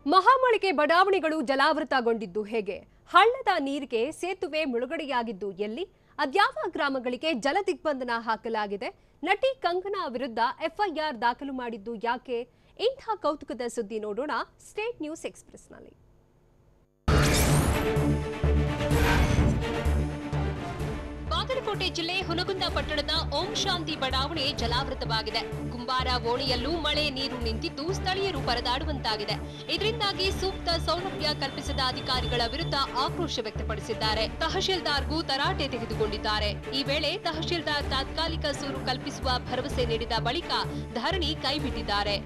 ಮಹಾಮಳೆಗೆ ಬಡಾವಣೆಗಳು ಜಲಾವೃತಗೊಂಡಿದ್ದು ಹೇಗೆ? ಹಳ್ಳದ ನೀರಿಗೆ ಸೇತುವೆ ಮುಳುಗಡೆಯಾಗಿದ್ದು ಎಲ್ಲಿ? ಅದ್ಯಾವ ಗ್ರಾಮಗಳಿಗೆ ಜಲ ದಿಗ್ಬಂಧನ ಹಾಕಲಾಗಿದೆ? ನಟಿ ಕಂಗನಾ ವಿರುದ್ಧ ಎಫ್ಐಆರ್ ದಾಖಲು ಮಾಡಿದ್ದು ಯಾಕೆ? ಇಂಥ ಕೌತುಕದ ಸುದ್ದಿ ನೋಡೋಣ ಸ್ಟೇಟ್ ನ್ಯೂಸ್ ಎಕ್ಸ್‌ಪ್ರೆಸ್‌ನಲ್ಲಿ. ಬಾಗಲಕೋಟೆ ಜಿಲ್ಲೆ ಹುನಗುಂದ ಪಟ್ಟಣದ ಓಂ ಶಾಂತಿ ಬಡಾವಣೆ ಜಲಾವೃತವಾಗಿದೆ. ಕುಂಬಾರ ಓಣಿಯಲ್ಲೂ ಮಳೆ ನೀರು ನಿಂತಿದ್ದು ಸ್ಥಳೀಯರು ಪರದಾಡುವಂತಾಗಿದೆ. ಇದರಿಂದಾಗಿ ಸೂಕ್ತ ಸೌಲಭ್ಯ ಕಲ್ಪಿಸದ ಅಧಿಕಾರಿಗಳ ವಿರುದ್ಧ ಆಕ್ರೋಶ ವ್ಯಕ್ತಪಡಿಸಿದ್ದಾರೆ. ತಹಶೀಲ್ದಾರ್ಗೂ ತರಾಟೆ ತೆಗೆದುಕೊಂಡಿದ್ದಾರೆ. ಈ ವೇಳೆ ತಹಶೀಲ್ದಾರ್ ತಾತ್ಕಾಲಿಕ ಸೂರು ಕಲ್ಪಿಸುವ ಭರವಸೆ ನೀಡಿದ ಬಳಿಕ ಧರಣಿ ಕೈಬಿಟ್ಟಿದ್ದಾರೆ.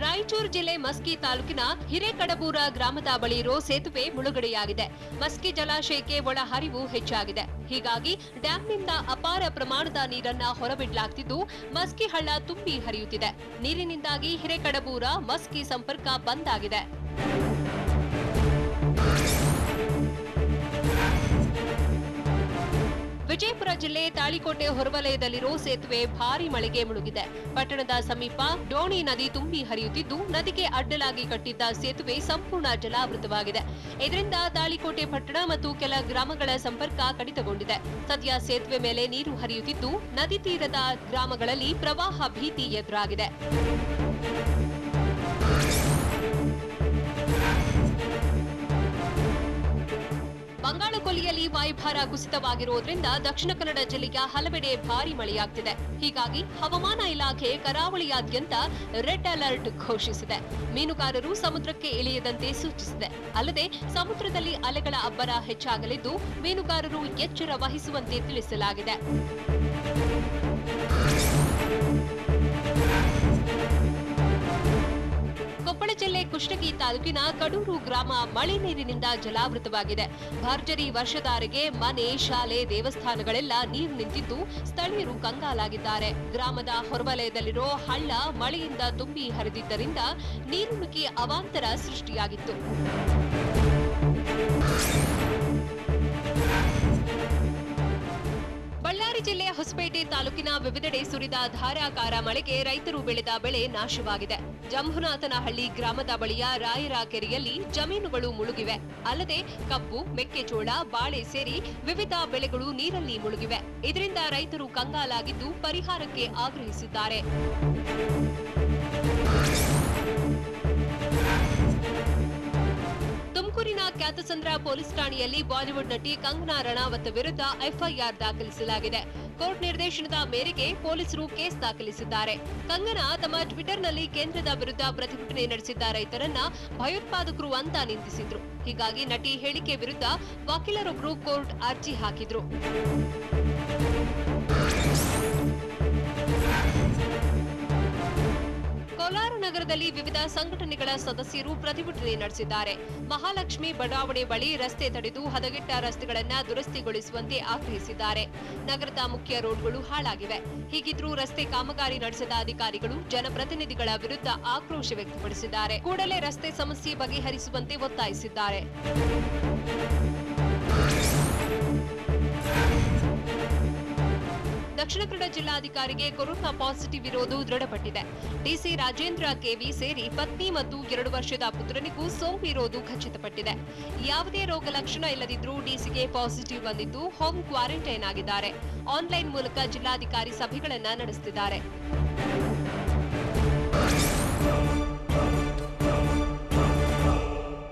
ರಾಯಚೂರು ಜಿಲ್ಲೆ ಮಸ್ಕಿ ತಾಲೂಕಿನ ಹಿರೇಕಡಬೂರ ಗ್ರಾಮದ ಬಳಿ ಇರೋ ಸೇತುವೆ ಮುಳುಗಡೆಯಾಗಿದೆ. ಮಸ್ಕಿ ಜಲಾಶಯಕ್ಕೆ ಒಳ ಹರಿವು ಹೆಚ್ಚಾಗಿದೆ. ಹೀಗಾಗಿ ಡ್ಯಾಂನಿಂದ ಅಪಾರ ಪ್ರಮಾಣದ ನೀರನ್ನ ಹೊರಬಿಡಲಾಗುತ್ತಿದ್ದು ಮಸ್ಕಿ ಹಳ್ಳ ತುಂಬಿ ಹರಿಯುತ್ತಿದೆ. ನೀರಿನಿಂದಾಗಿ ಹಿರೇಕಡಬೂರ ಮಸ್ಕಿ ಸಂಪರ್ಕ ಬಂದ್ ಆಗಿದೆ. ವಿಜಯಪುರ ಜಿಲ್ಲೆ ತಾಳಿಕೋಟೆ ಹೊರವಲಯದಲ್ಲಿರೋ ಸೇತುವೆ ಭಾರೀ ಮಳೆಗೆ ಮುಳುಗಿದೆ. ಪಟ್ಟಣದ ಸಮೀಪ ಡೋಣಿ ನದಿ ತುಂಬಿ ಹರಿಯುತ್ತಿದ್ದು ನದಿಗೆ ಅಡ್ಡಲಾಗಿ ಕಟ್ಟಿದ್ದ ಸೇತುವೆ ಸಂಪೂರ್ಣ ಜಲಾವೃತವಾಗಿದೆ. ಇದರಿಂದ ತಾಳಿಕೋಟೆ ಪಟ್ಟಣ ಮತ್ತು ಕೆಲ ಗ್ರಾಮಗಳ ಸಂಪರ್ಕ ಕಡಿತಗೊಂಡಿದೆ. ಸದ್ಯ ಸೇತುವೆ ಮೇಲೆ ನೀರು ಹರಿಯುತ್ತಿದ್ದು ನದಿ ತೀರದ ಗ್ರಾಮಗಳಲ್ಲಿ ಪ್ರವಾಹ ಭೀತಿ ಎದುರಾಗಿದೆ. ಬಂಗಾಳಕೊಲ್ಲಿಯಲ್ಲಿ ವಾಯುಭಾರ ಕುಸಿತವಾಗಿರುವುದರಿಂದ ದಕ್ಷಿಣ ಕನ್ನಡ ಜಿಲ್ಲೆಯ ಹಲವೆಡೆ ಭಾರೀ ಮಳೆಯಾಗುತ್ತಿದೆ. ಹೀಗಾಗಿ ಹವಾಮಾನ ಇಲಾಖೆ ಕರಾವಳಿಯಾದ್ಯಂತ ರೆಡ್ ಅಲರ್ಟ್ ಘೋಷಿಸಿದೆ. ಮೀನುಗಾರರು ಸಮುದ್ರಕ್ಕೆ ಇಳಿಯದಂತೆ ಸೂಚಿಸಿದೆ. ಅಲ್ಲದೆ ಸಮುದ್ರದಲ್ಲಿ ಅಲೆಗಳ ಅಬ್ಬರ ಹೆಚ್ಚಾಗಲಿದ್ದು ಮೀನುಗಾರರು ಎಚ್ಚರ ವಹಿಸುವಂತೆ ತಿಳಿಸಲಾಗಿದೆ. ಕೊಪ್ಪಳ ಜಿಲ್ಲೆ ಕುಷ್ಟಗಿ ತಾಲೂಕಿನ ಕಡೂರು ಗ್ರಾಮ ಮಳೆ ನೀರಿನಿಂದ ಜಲಾವೃತವಾಗಿದೆ. ಭರ್ಜರಿ ವರ್ಷಧಾರೆಗೆ ಮನೆ, ಶಾಲೆ, ದೇವಸ್ಥಾನಗಳೆಲ್ಲ ನೀರು ನಿಂತಿದ್ದು ಸ್ಥಳೀಯರು ಕಂಗಾಲಾಗಿದ್ದಾರೆ. ಗ್ರಾಮದ ಹೊರವಲಯದಲ್ಲಿರೋ ಹಳ್ಳ ಮಳೆಯಿಂದ ತುಂಬಿ ಹರಿದಿದ್ದರಿಂದ ನೀರು ನುಗ್ಗಿ ಅವಾಂತರ ಸೃಷ್ಟಿಯಾಗಿತ್ತು. ಬಳ್ಳಾರಿ ಜಿಲ್ಲೆಯ ಹೊಸಪೇಟೆ ತಾಲೂಕಿನ ವಿವಿಧೆಡೆ ಸುರಿದ ಧಾರಾಕಾರ ಮಳೆಗೆ ರೈತರು ಬೆಳೆದ ಬೆಳೆ ನಾಶವಾಗಿದೆ. ಜಂಬುನಾಥನಹಳ್ಳಿ ಗ್ರಾಮದ ಬಳಿಯ ರಾಯರ ಕೆರೆಯಲ್ಲಿ ಜಮೀನುಗಳು ಮುಳುಗಿವೆ. ಅಲ್ಲದೆ ಕಬ್ಬು, ಮೆಕ್ಕೆಜೋಳ, ಬಾಳೆ ಸೇರಿ ವಿವಿಧ ಬೆಳೆಗಳು ನೀರಲ್ಲಿ ಮುಳುಗಿವೆ. ಇದರಿಂದ ರೈತರು ಕಂಗಾಲಾಗಿದ್ದು ಪರಿಹಾರಕ್ಕೆ ಆಗ್ರಹಿಸಿದ್ದಾರೆ. ತುಮಕೂರಿನ ಕ್ಯಾತಸಂದ್ರ ಪೊಲೀಸ್ ಠಾಣೆಯಲ್ಲಿ ಬಾಲಿವುಡ್ ನಟಿ ಕಂಗನಾ ರಣಾವತ್ ವಿರುದ್ಧ ಎಫ್ಐಆರ್ ದಾಖಲಿಸಲಾಗಿದೆ. ಕೋರ್ಟ್ ನಿರ್ದೇಶನದ ಮೇರೆಗೆ ಪೊಲೀಸರು ಕೇಸ್ ದಾಖಲಿಸಿದ್ದಾರೆ. ಕಂಗನಾ ತಮ್ಮ ಟ್ವಿಟರ್ನಲ್ಲಿ ಕೇಂದ್ರದ ವಿರುದ್ಧ ಪ್ರತಿಭಟನೆ ನಡೆಸಿದ್ದ ರೈತರನ್ನ ಭಯೋತ್ಪಾದಕರು ಅಂತ ನಿಂದಿಸಿದ್ರು. ಹೀಗಾಗಿ ನಟಿ ಹೇಳಿಕೆ ವಿರುದ್ಧ ವಕೀಲರೊಬ್ಬರು ಕೋರ್ಟ್ ಅರ್ಜಿ ಹಾಕಿದ್ರು. ಕೋಲಾರ ನಗರದಲ್ಲಿ ವಿವಿಧ ಸಂಘಟನೆಗಳ ಸದಸ್ಯರು ಪ್ರತಿಭಟನೆ ನಡೆಸಿದ್ದಾರೆ. ಮಹಾಲಕ್ಷ್ಮಿ ಬಡಾವಣೆ ಬಳಿ ರಸ್ತೆ ತಡೆದು ಹದಗೆಟ್ಟ ರಸ್ತೆಗಳನ್ನು ದುರಸ್ತಿಗೊಳಿಸುವಂತೆ ಆಗ್ರಹಿಸಿದ್ದಾರೆ. ನಗರದ ಮುಖ್ಯ ರೋಡ್ಗಳು ಹಾಳಾಗಿವೆ. ಹೀಗಿದ್ರೂ ರಸ್ತೆ ಕಾಮಗಾರಿ ನಡೆಸದ ಅಧಿಕಾರಿಗಳು ಜನಪ್ರತಿನಿಧಿಗಳ ವಿರುದ್ಧ ಆಕ್ರೋಶ ವ್ಯಕ್ತಪಡಿಸಿದ್ದಾರೆ. ಕೂಡಲೇ ರಸ್ತೆ ಸಮಸ್ಯೆ ಬಗೆಹರಿಸುವಂತೆ ಒತ್ತಾಯಿಸಿದ್ದಾರೆ. ದಕ್ಷಿಣ ಕನ್ನಡ ಜಿಲ್ಲಾಧಿಕಾರಿಗೆ ಕೊರೋನಾ ಪಾಸಿಟಿವ್ ಇರೋದು ದೃಢಪಟ್ಟಿದೆ. ಡಿಸಿ ರಾಜೇಂದ್ರ ಕೆವಿ ಸೇರಿ ಪತ್ನಿ ಮತ್ತು 2 ವರ್ಷದ ಪುತ್ರನಿಗೂ ಸೋಂಕು ಇರೋದು ಖಚಿತಪಟ್ಟಿದೆ. ಯಾವುದೇ ರೋಗ ಲಕ್ಷಣ ಇಲ್ಲದಿದ್ರೂ ಡಿಸಿಗೆ ಪಾಸಿಟಿವ್ ಬಂದಿದ್ದು ಹೋಮ್ ಕ್ವಾರಂಟೈನ್ ಆಗಿದ್ದಾರೆ. ಆನ್ಲೈನ್ ಮೂಲಕ ಜಿಲ್ಲಾಧಿಕಾರಿ ಸಭೆಗಳನ್ನು ನಡೆಸುತ್ತಿದ್ದಾರೆ.